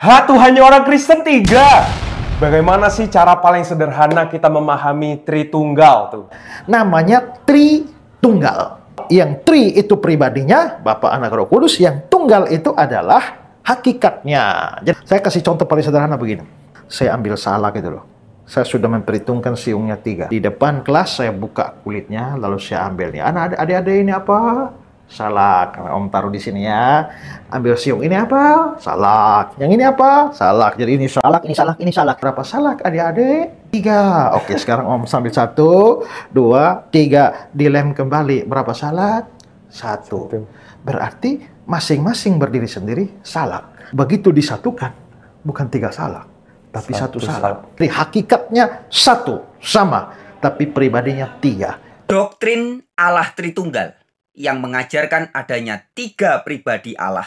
Tuhannya orang Kristen 3. Bagaimana sih cara paling sederhana kita memahami Tritunggal tuh? Namanya Tritunggal. Yang Tri itu pribadinya, Bapa, Anak, Roh Kudus. Yang Tunggal itu adalah hakikatnya. Jadi saya kasih contoh paling sederhana begini. Saya ambil salak gitu loh. Saya sudah memperhitungkan siungnya 3. Di depan kelas saya buka kulitnya, lalu saya ambil nih. Adik-adik ini apa? Salak. Om taruh di sini ya. Ambil siung ini apa? Salak. Yang ini apa? Salak. Jadi ini salak, ini salak, ini salak. Berapa salak adik-adik? 3. Oke, sekarang Om sambil 1, 2, 3. Dilem kembali. Berapa salak? 1. Berarti masing-masing berdiri sendiri salak. Begitu disatukan, bukan 3 salak, tapi 1 salak. Jadi hakikatnya 1, sama, tapi pribadinya 3. Doktrin Allah Tritunggal yang mengajarkan adanya 3 pribadi Allah.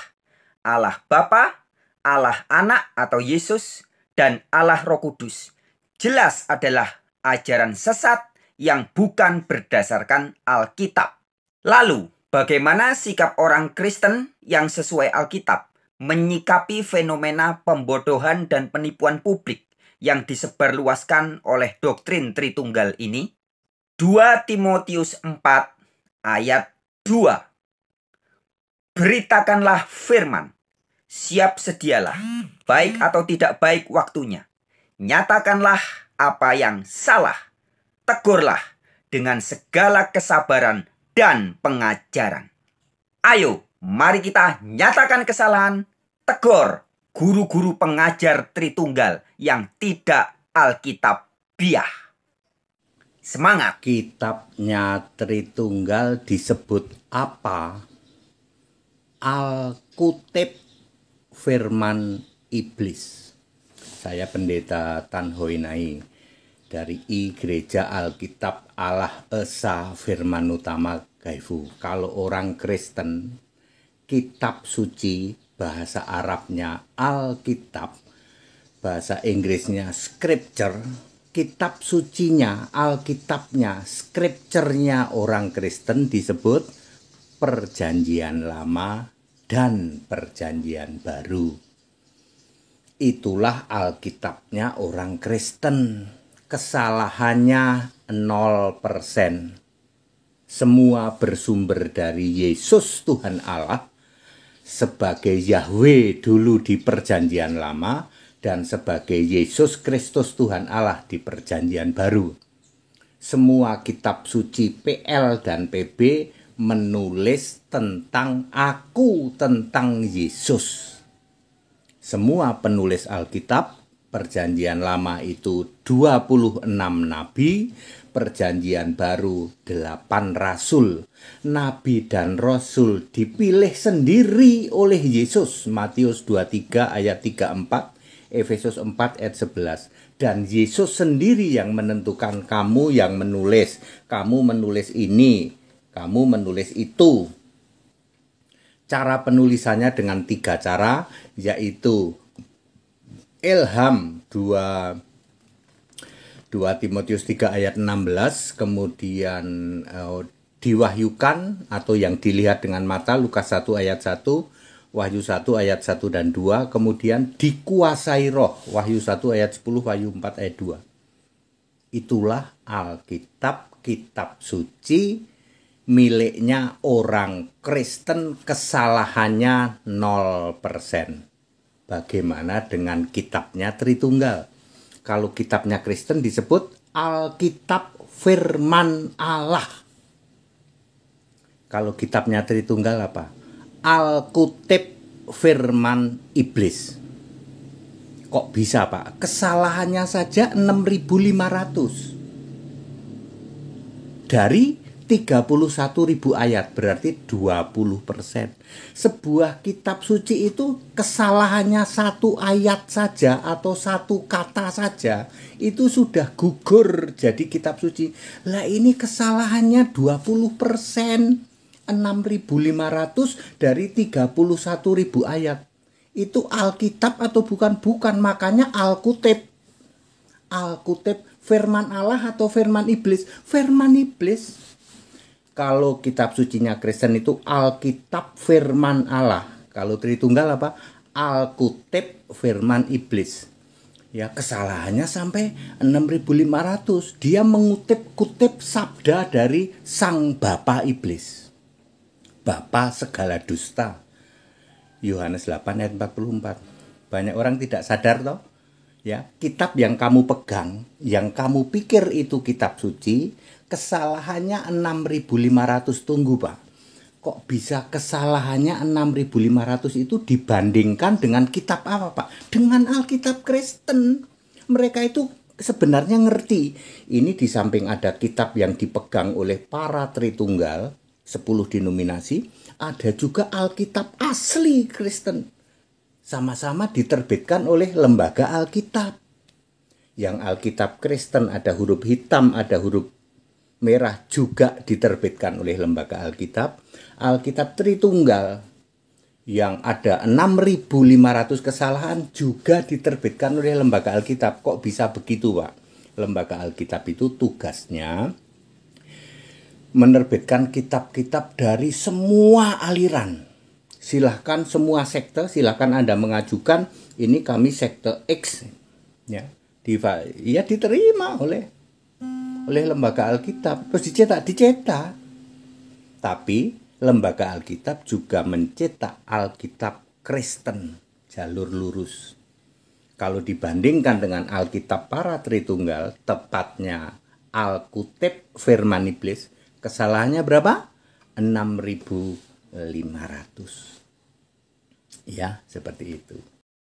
Allah Bapa, Allah Anak atau Yesus, dan Allah Roh Kudus. Jelas adalah ajaran sesat yang bukan berdasarkan Alkitab. Lalu, bagaimana sikap orang Kristen yang sesuai Alkitab menyikapi fenomena pembodohan dan penipuan publik yang disebarluaskan oleh doktrin Tritunggal ini? 2 Timotius 4 ayat 2. Beritakanlah firman, siap sedialah, baik atau tidak baik waktunya. Nyatakanlah apa yang salah, tegurlah dengan segala kesabaran dan pengajaran. Ayo, mari kita nyatakan kesalahan, tegur guru-guru pengajar Tritunggal yang tidak Alkitabiah. Semangat! Kitabnya Tritunggal disebut apa? Alkutip Firman Iblis. Saya Pendeta Tan Hoi Nai dari I Gereja Alkitab Allah Esa Firman Utama Gaifu. Kalau orang Kristen, kitab suci, bahasa Arabnya Alkitab, bahasa Inggrisnya Scripture. Kitab sucinya, Alkitabnya, Scripture-nya orang Kristen disebut Perjanjian Lama dan Perjanjian Baru. Itulah Alkitabnya orang Kristen. Kesalahannya 0%. Semua bersumber dari Yesus Tuhan Allah sebagai Yahweh dulu di Perjanjian Lama dan sebagai Yesus Kristus Tuhan Allah di Perjanjian Baru. Semua kitab suci PL dan PB menulis tentang aku, tentang Yesus. Semua penulis Alkitab, Perjanjian Lama itu 26 nabi, Perjanjian Baru 8 rasul. Nabi dan rasul dipilih sendiri oleh Yesus. Matius 23 ayat 34. Efesus 4 ayat 11. Dan Yesus sendiri yang menentukan kamu yang menulis. Kamu menulis ini, kamu menulis itu. Cara penulisannya dengan 3 cara, yaitu ilham 2 Timotius 3 ayat 16, kemudian diwahyukan atau yang dilihat dengan mata Lukas 1 ayat 1, Wahyu 1 ayat 1 dan 2, kemudian dikuasai roh, Wahyu 1 ayat 10, Wahyu 4 ayat 2. Itulah Alkitab, kitab suci miliknya orang Kristen, kesalahannya 0%. Bagaimana dengan kitabnya Tritunggal? Kalau kitabnya Kristen disebut Alkitab Firman Allah. Kalau kitabnya Tritunggal apa? Alkutip Firman Iblis. Kok bisa, Pak? Kesalahannya saja 6.500 dari 31.000 ayat, berarti 20%. Sebuah kitab suci itu kesalahannya 1 ayat saja atau 1 kata saja itu sudah gugur jadi kitab suci. Lah ini kesalahannya 20%. 6.500 dari 31.000 ayat. Itu Alkitab atau bukan? Bukan, makanya Alkutip. Alkutip firman Allah atau firman iblis? Firman iblis. Kalau kitab sucinya Kristen itu Alkitab firman Allah. Kalau Tritunggal apa? Alkutip firman iblis. Ya, kesalahannya sampai 6.500. Dia mengutip-kutip sabda dari sang bapa iblis. Bapa segala dusta. Yohanes 8 ayat 44. Banyak orang tidak sadar toh. Ya, kitab yang kamu pegang, yang kamu pikir itu kitab suci, kesalahannya 6.500. Tunggu, Pak. Kok bisa kesalahannya 6.500 itu dibandingkan dengan kitab apa, Pak? Dengan Alkitab Kristen. Mereka itu sebenarnya ngerti. Ini di samping ada kitab yang dipegang oleh para Tritunggal, 10 denominasi, ada juga Alkitab asli Kristen. Sama-sama diterbitkan oleh lembaga Alkitab. Yang Alkitab Kristen ada huruf hitam, ada huruf merah juga diterbitkan oleh lembaga Alkitab. Alkitab Tritunggal yang ada 6.500 kesalahan juga diterbitkan oleh lembaga Alkitab. Kok bisa begitu, Pak? Lembaga Alkitab itu tugasnya menerbitkan kitab-kitab dari semua aliran. Silahkan semua sekte, silahkan Anda mengajukan, ini kami sekte X. Ya, diterima oleh lembaga Alkitab. Terus dicetak. Tapi lembaga Alkitab juga mencetak Alkitab Kristen, jalur lurus. Kalau dibandingkan dengan Alkitab para Tritunggal, tepatnya Alkutip firman iblis, kesalahannya berapa? 6.500. Ya, seperti itu.